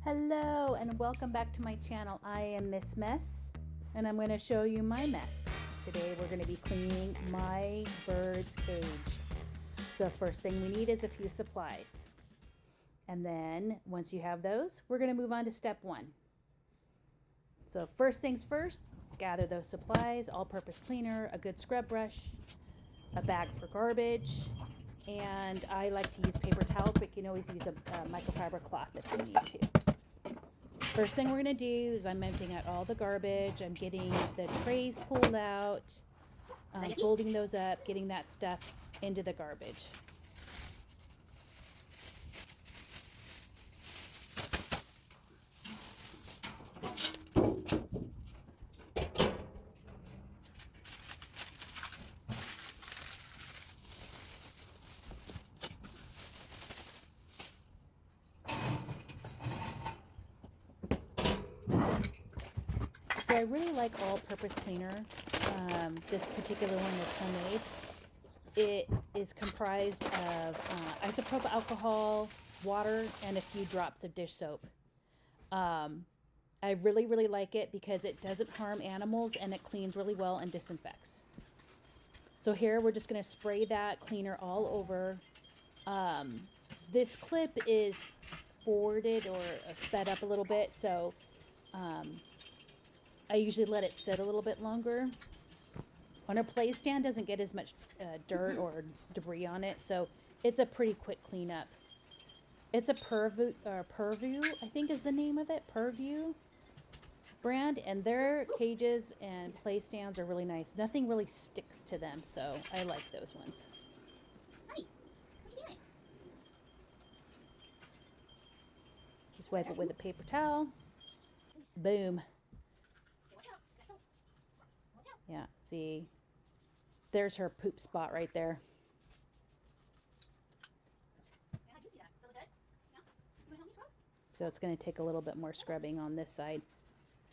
Hello and welcome back to my channel. I am MsMess and I'm going to show you my mess. Today we're going to be cleaning my bird's cage. So first thing we need is a few supplies. And then once you have those, we're going to move on to step one. So first things first, gather those supplies, all-purpose cleaner, a good scrub brush, a bag for garbage, and I like to use paper towels, but you can always use a microfiber cloth if you need to. First thing we're going to do is I'm emptying out all the garbage. I'm getting the trays pulled out, folding those up, getting that stuff into the garbage. So I really like all-purpose cleaner. This particular one is homemade. It is comprised of isopropyl alcohol, water, and a few drops of dish soap. I really like it because it doesn't harm animals and it cleans really well and disinfects. So here we're just going to spray that cleaner all over. This clip is forwarded or sped up a little bit, so I usually let it sit a little bit longer. On a play stand doesn't get as much dirt or debris on it, so it's a pretty quick cleanup. It's a Purview, I think is the name of it, Purview brand, and their cages and play stands are really nice. Nothing really sticks to them, so I like those ones. Hi, what are you doing? Just wipe it with a paper towel. Boom. Yeah, see, there's her poop spot right there. Yeah, I do see that. Does it look good? Yeah? You want to help me scrub? So it's going to take a little bit more scrubbing on this side.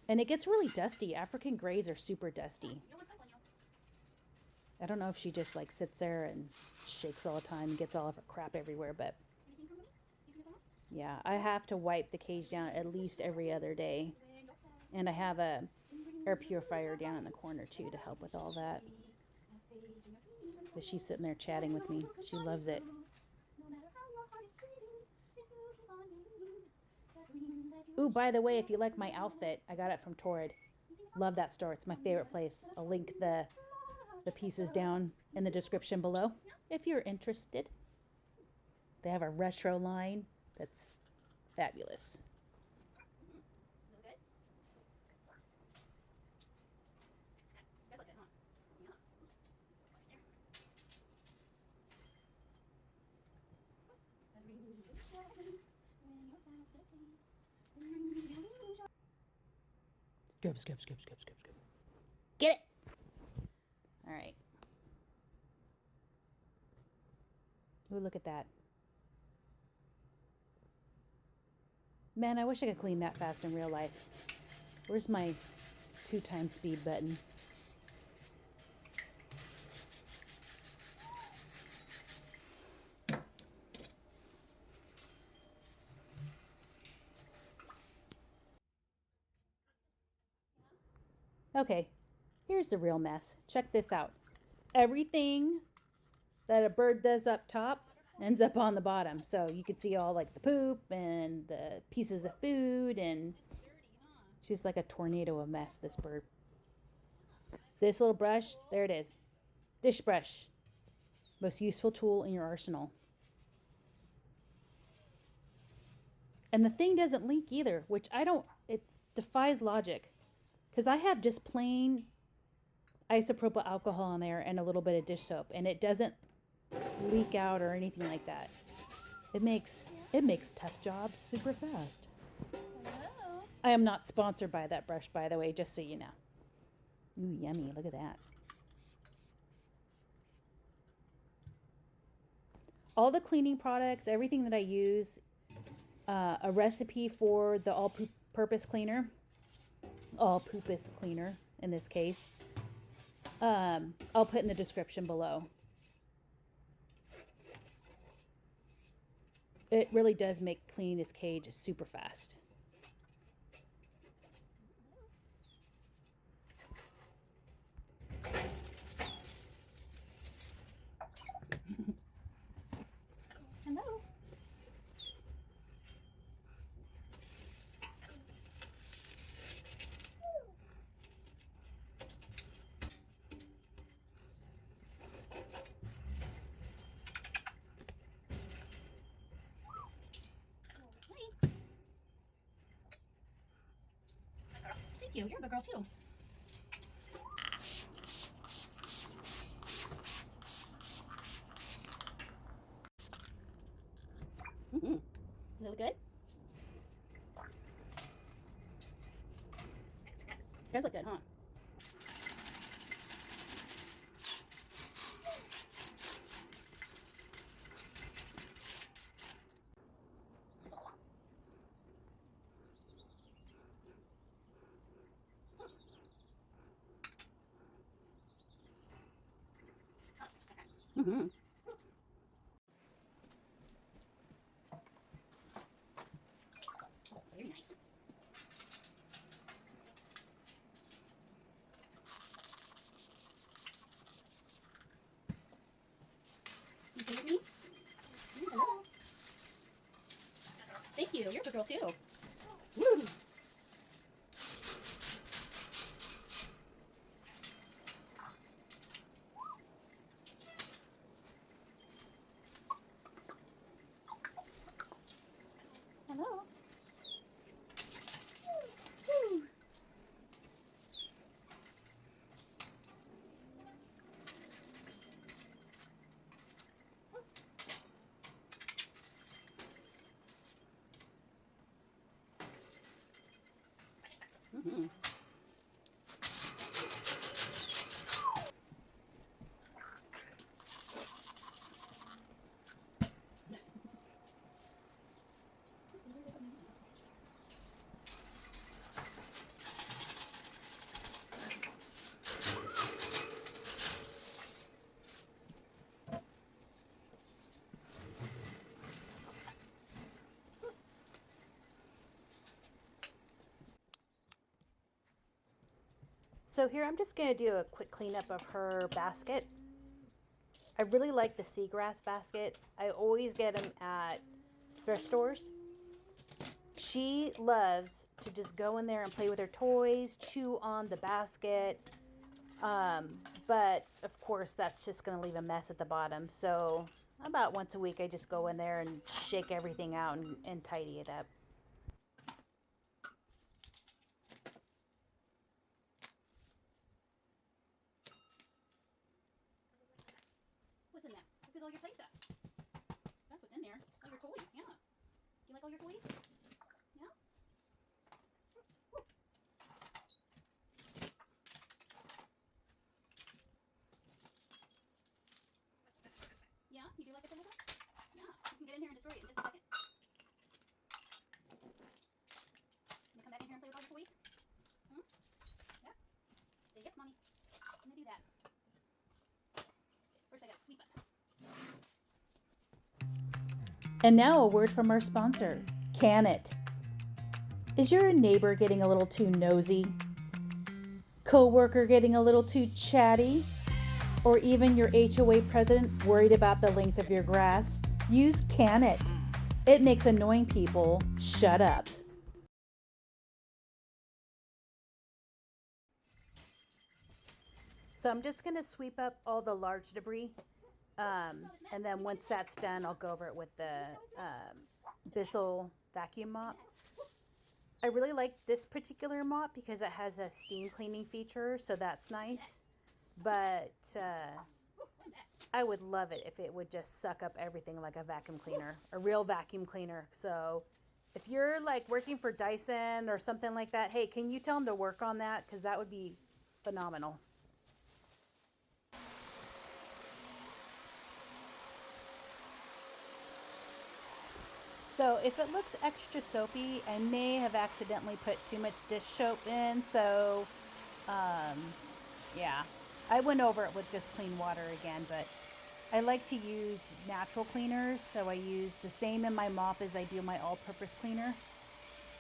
And it gets really dusty. African grays are super dusty. I don't know if she just like sits there and shakes all the time and gets all of her crap everywhere, but yeah, I have to wipe the cage down at least every other day. And I have a air purifier down in the corner too to help with all that. But she's sitting there chatting with me. She loves it. Ooh, by the way, if you like my outfit, I got it from Torrid. Love that store. It's my favorite place. I'll link the pieces down in the description below if you're interested. They have a retro line that's fabulous. Scrub. Get it! All right. Ooh, look at that. Man, I wish I could clean that fast in real life. Where's my 2x speed button? Okay, here's the real mess. Check this out. Everything that a bird does up top ends up on the bottom. So you can see all like the poop and the pieces of food, and she's like a tornado of mess, this bird. This little brush, there it is. Dish brush. Most useful tool in your arsenal. And the thing doesn't leak either, which it defies logic. Because I have just plain isopropyl alcohol in there and a little bit of dish soap, and it doesn't leak out or anything like that. It makes tough jobs super fast. Hello. I am not sponsored by that brush, by the way, just so you know. Ooh, yummy. Look at that. All the cleaning products, everything that I use, a recipe for the all-purpose cleaner, all-purpose cleaner in this case, I'll put in the description below. It really does make cleaning this cage super fast. you. You're a good girl too. Mm-hmm. Does it look good? It does look good, huh? Mm-hmm. Oh, very nice. You see me? Hello. Thank you. You're a good girl too. Woo! Hello. Woo! Mm-hmm. So here I'm just going to do a quick cleanup of her basket. I really like the seagrass baskets. I always get them at thrift stores. She loves to just go in there and play with her toys, chew on the basket. But of course that's just going to leave a mess at the bottom. So about once a week I just go in there and shake everything out and tidy it up. What's in there? This is all your play stuff. That's what's in there. All your toys, yeah. Do you like all your toys? Yeah? Woo. Yeah? You do like it a little? Yeah. You can get in here and destroy it in just a second. You come back in here and play with all your toys? Hmm? Yeah? Say, yep, mommy. I'm gonna do that. First I gotta sweep up. And now a word from our sponsor, Can It. Is your neighbor getting a little too nosy? Coworker getting a little too chatty? Or even your HOA president worried about the length of your grass? Use Can It. It makes annoying people shut up. So I'm just going to sweep up all the large debris. And then once that's done, I'll go over it with the Bissell vacuum mop. I really like this particular mop because it has a steam cleaning feature, so that's nice. But I would love it if it would just suck up everything like a vacuum cleaner, a real vacuum cleaner. So if you're like working for Dyson or something like that, hey, can you tell them to work on that? Because that would be phenomenal. So if it looks extra soapy, I may have accidentally put too much dish soap in. So yeah, I went over it with just clean water again, but I like to use natural cleaners. So I use the same in my mop as I do my all-purpose cleaner.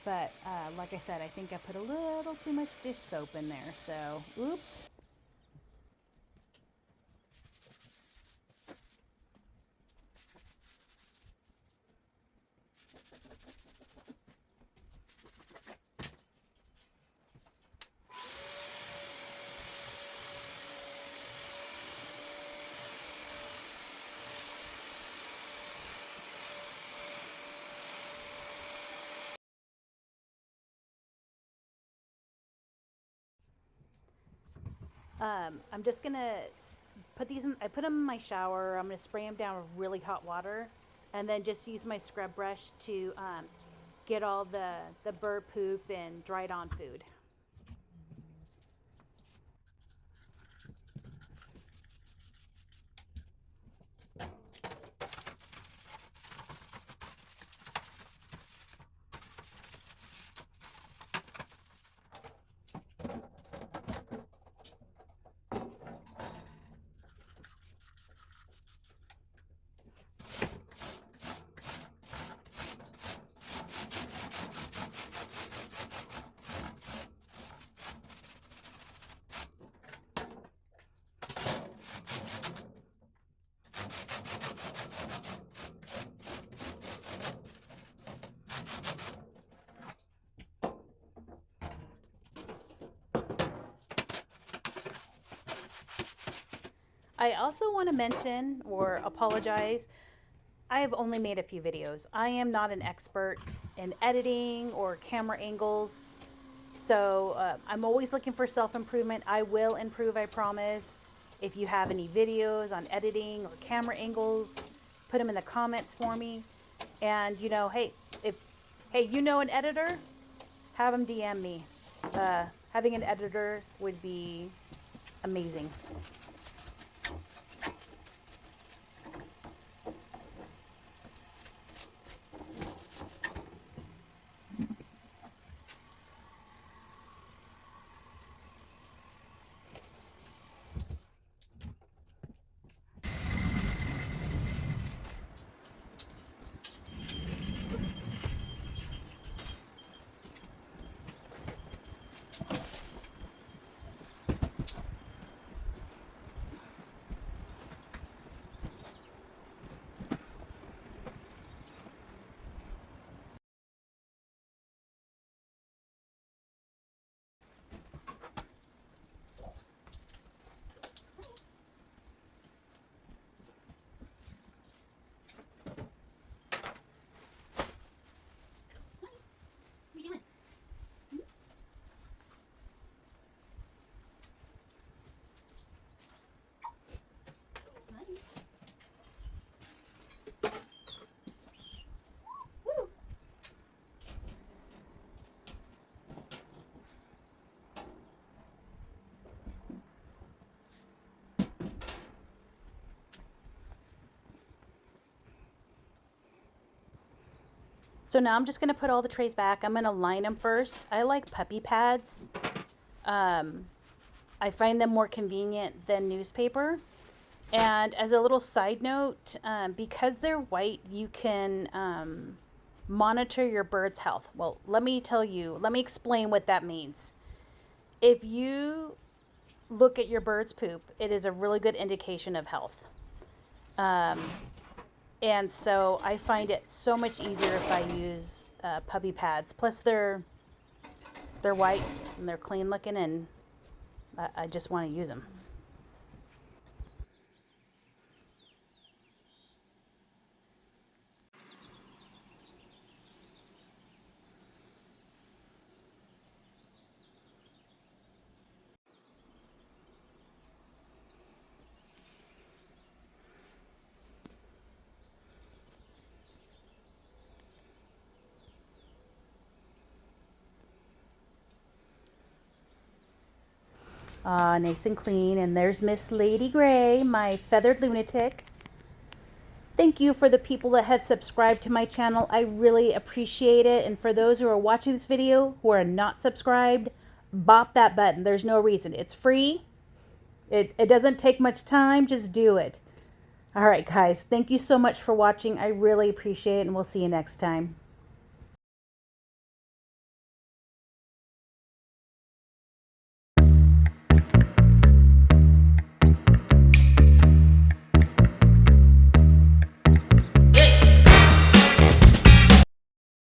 But like I said, I think I put a little too much dish soap in there. So oops. I'm just going to put these in, I put them in my shower. I'm going to spray them down with really hot water and then just use my scrub brush to get all the bird poop and dried on food. I also want to mention or apologize. I have only made a few videos. I am not an expert in editing or camera angles. So I'm always looking for self-improvement. I will improve, I promise. If you have any videos on editing or camera angles, put them in the comments for me. And you know, hey, hey, you know an editor, have them DM me. Having an editor would be amazing. So now I'm just going to put all the trays back. I'm going to line them first. I like puppy pads. I find them more convenient than newspaper. And as a little side note, because they're white, you can monitor your bird's health. Well, let me explain what that means. If you look at your bird's poop, it is a really good indication of health. And so I find it so much easier if I use puppy pads. Plus they're white and they're clean looking, and I just want to use them. Nice and clean. And there's Miss Lady Gray, my feathered lunatic. Thank you for the people that have subscribed to my channel. I really appreciate it. And for those who are watching this video who are not subscribed, bop that button. There's no reason. It's free. It doesn't take much time. Just do it. All right, guys. Thank you so much for watching. I really appreciate it, and we'll see you next time.